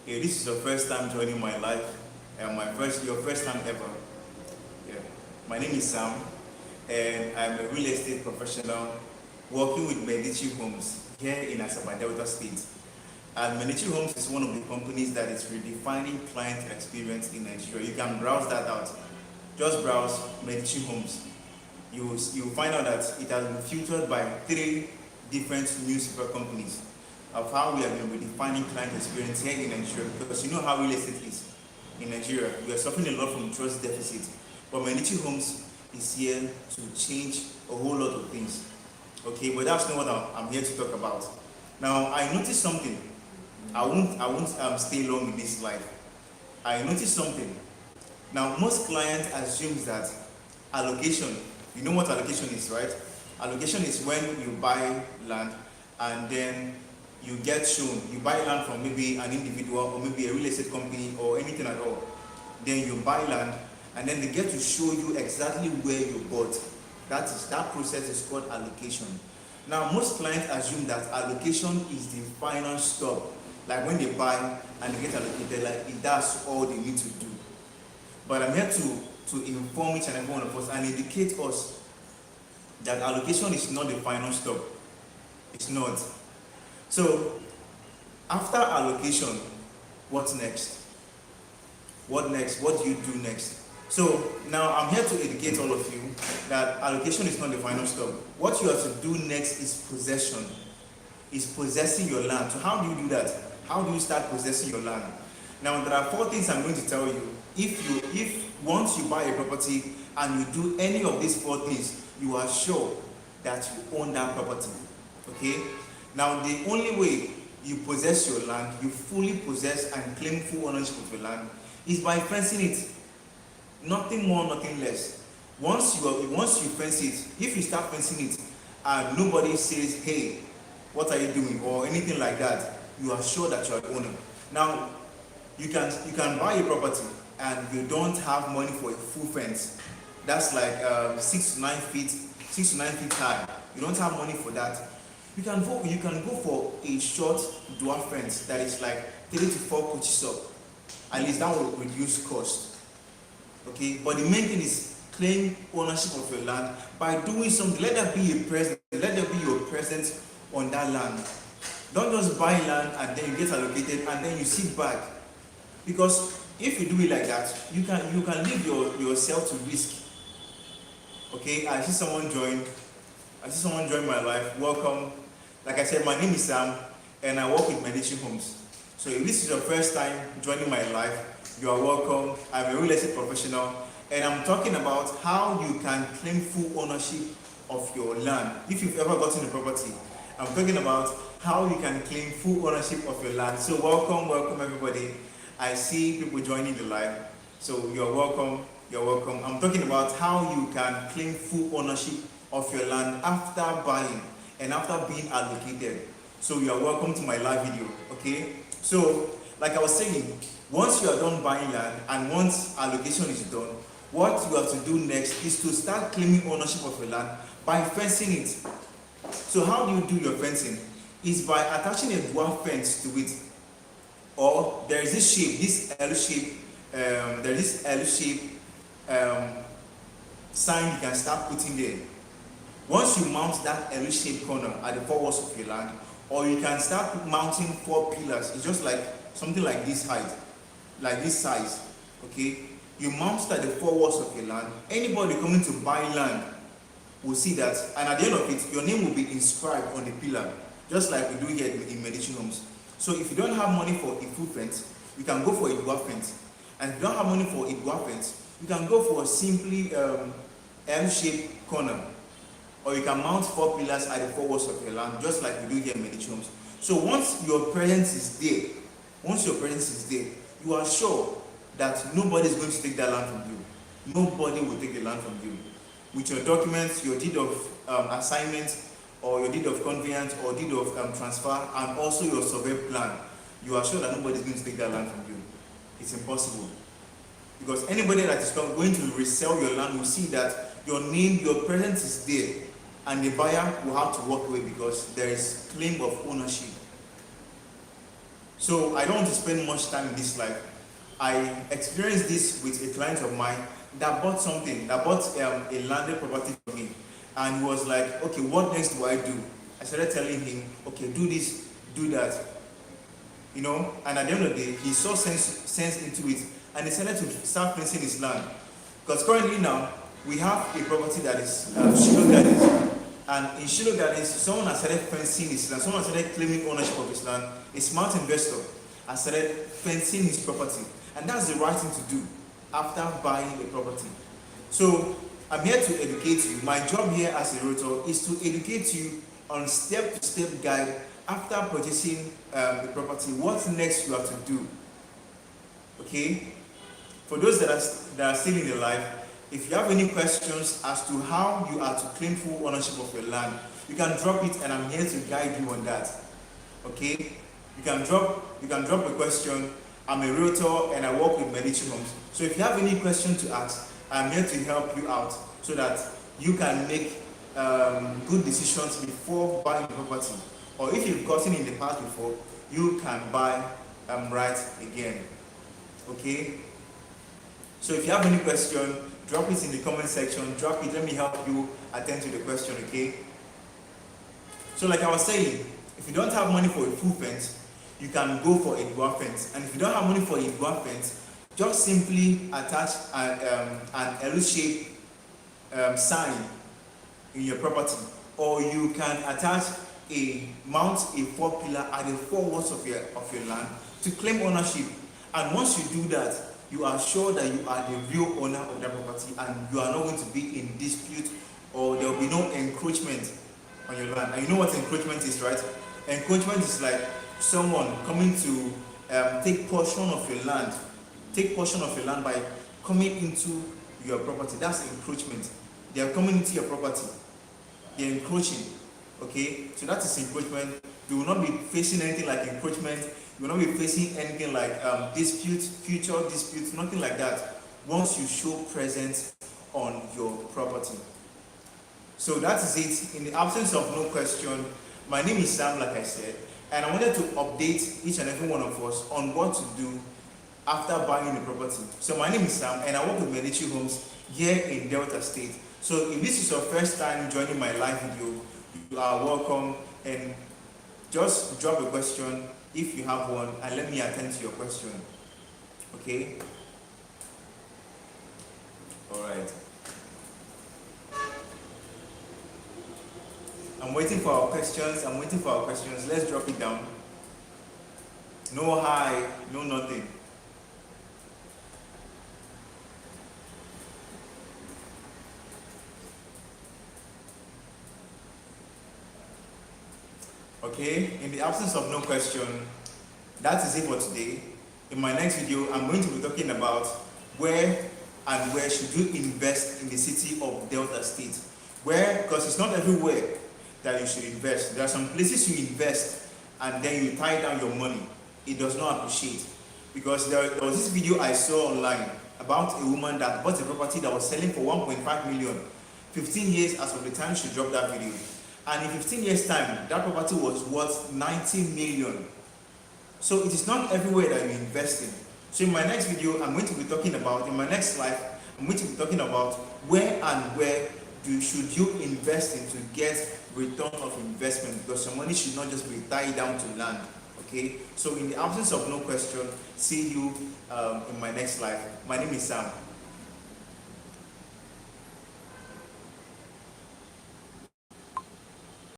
Okay, this is your first time joining my life, and your first time ever. Yeah. My name is Sam, and I'm a real estate professional working with Medici Homes here in Asaba Delta State. And Medici Homes is one of the companies that is redefining client experience in Nigeria. You can browse that out. Just browse Medici Homes. You'll find out that it has been filtered by 3 different newspaper companies of how we have been redefining client experience here in Nigeria, because you know how real estate is in Nigeria. We are suffering a lot from trust deficit, but Medici Homes is here to change a whole lot of things. Okay, but that's not what I'm here to talk about. Now, I noticed something. I won't stay long in this life. I noticed something. Now, most clients assume that allocation, you know what allocation is, right? Allocation is when you buy land and then you get shown, you buy land from maybe an individual or maybe a real estate company or anything at all. Then you buy land and then they get to show you exactly where you bought. That process is called allocation. Now, most clients assume that allocation is the final stop. Like when they buy and they get allocated, like that's all they need to do. But I'm here to inform each and every one of us and indicate us that allocation is not the final stop. It's not. So, after allocation, what's next? What next? What do you do next? So, now I'm here to educate all of you that allocation is not the final stop. What you have to do next is possession. Is possessing your land. So how do you do that? How do you start possessing your land? Now, there are 4 things I'm going to tell you. If once you buy a property and you do any of these 4 things, you are sure that you own that property. Okay? Now, the only way you possess your land, you fully possess and claim full ownership of your land, is by fencing it. Nothing more, nothing less. Once you fence it, if you start fencing it and nobody says, hey, what are you doing, or anything like that, you are sure that you are the owner. Now, you can buy a property and you don't have money for a full fence. That's like 6 to 9 feet high. You don't have money for that. You can go for a short dwarf fence that is like 3 to 4 coaches up. At least that will reduce cost. Okay, but the main thing is claim ownership of your land by doing something. Let there be a presence. Let there be your presence on that land. Don't just buy land and then you get allocated and then you sit back. Because if you do it like that, you can leave yourself to risk. Okay, I see someone join my life. Welcome. Like I said, my name is Sam and I work with Medici Homes. So if this is your first time joining my life, you are welcome. I'm a real estate professional and I'm talking about how you can claim full ownership of your land. If you've ever gotten a property, I'm talking about how you can claim full ownership of your land. So welcome everybody. I see people joining the live. So you're welcome. I'm talking about how you can claim full ownership of your land after buying and after being allocated. So you are welcome to my live video, okay? So, like I was saying, once you are done buying land and once allocation is done, what you have to do next is to start claiming ownership of your land by fencing it. So how do you do your fencing? Is by attaching a dwarf fence to it. Or there is this shape, this L-shape sign you can start putting there. Once you mount that L-shaped corner at the 4 walls of your land, or you can start mounting 4 pillars. It's just like something like this height, like this size. Okay, you mount it at the 4 walls of your land. Anybody coming to buy land will see that, and at the end of it, your name will be inscribed on the pillar, just like we do here in Medici Homes. So if you don't have money for a full fence, you can go for a dwarf fence. And if you don't have money for a dwarf fence, you can go for a simply L-shaped corner. Or you can mount 4 pillars at the 4 walls of your land, just like we do here in Medici Homes. So once your presence is there, you are sure that nobody is going to take that land from you. Nobody will take the land from you. With your documents, your deed of assignment, or your deed of conveyance, or deed of transfer, and also your survey plan, you are sure that nobody is going to take that land from you. It's impossible. Because anybody that is going to resell your land will see that your name, your presence is there, and the buyer will have to walk away because there is claim of ownership. So I don't want to spend much time in this life. I experienced this with a client of mine that bought a landed property for me. And he was like, okay, what next do I do? I started telling him, okay, do this, do that. And at the end of the day, he saw sense into it and decided to start fencing his land. Because currently now, we have a property that is Shiloh Gardens. And in Shiloh Gardens, someone has started fencing his land, someone has started claiming ownership of his land. A smart investor has started fencing his property. And that's the right thing to do after buying a property. So I'm here to educate you. My job here as a realtor is to educate you on step-to-step guide after purchasing the property. What next you have to do? Okay? For those that are still in the life, if you have any questions as to how you are to claim full ownership of your land, you can drop it and I'm here to guide you on that. Okay? You can drop a question. I'm a realtor and I work with Medici Homes. So if you have any question to ask, I'm here to help you out so that you can make good decisions before buying the property. Or if you've gotten in the past before, you can buy right again. Okay? So if you have any question, drop it in the comment section. Drop it. Let me help you attend to the question. Okay? So like I was saying, if you don't have money for a full fence, you can go for a dual fence. And if you don't have money for a dual fence, just simply attach an L-shaped sign in your property, or you can mount a 4-pillar at the 4 walls of your land to claim ownership. And once you do that, you are sure that you are the real owner of that property and you are not going to be in dispute, or there will be no encroachment on your land. And you know what encroachment is, right? Encroachment is like someone coming to take portion of your land by coming into your property. That's encroachment. They are coming into your property. They are encroaching. Okay, so that is encroachment. You will not be facing anything like encroachment. You will not be facing anything like future disputes, nothing like that, once you show presence on your property. So that is it. In the absence of no question, my name is Sam, like I said, and I wanted to update each and every one of us on what to do after buying the property. So my name is Sam, and I work with Medici Homes here in Delta State. So if this is your first time joining my live video, you are welcome, and just drop a question if you have one and let me attend to your question. Okay? All right. I'm waiting for our questions. Let's drop it down. No hi, no nothing. Okay, in the absence of no question, that is it for today. In my next video, I'm going to be talking about where should you invest in the city of Delta State. Where, because it's not everywhere that you should invest. There are some places you invest and then you tie down your money. It does not appreciate. Because there was this video I saw online about a woman that bought a property that was selling for 1.5 million. 15 years as of the time she dropped that video. And in 15 years time, that property was worth 90 million. So it is not everywhere that you invest in. So in my next video, I'm going to be talking about, in my next slide, I'm going to be talking about where should you invest in to get return of investment, because your money should not just be tied down to land. Okay, so in the absence of no question, see you in my next slide. My name is Sam.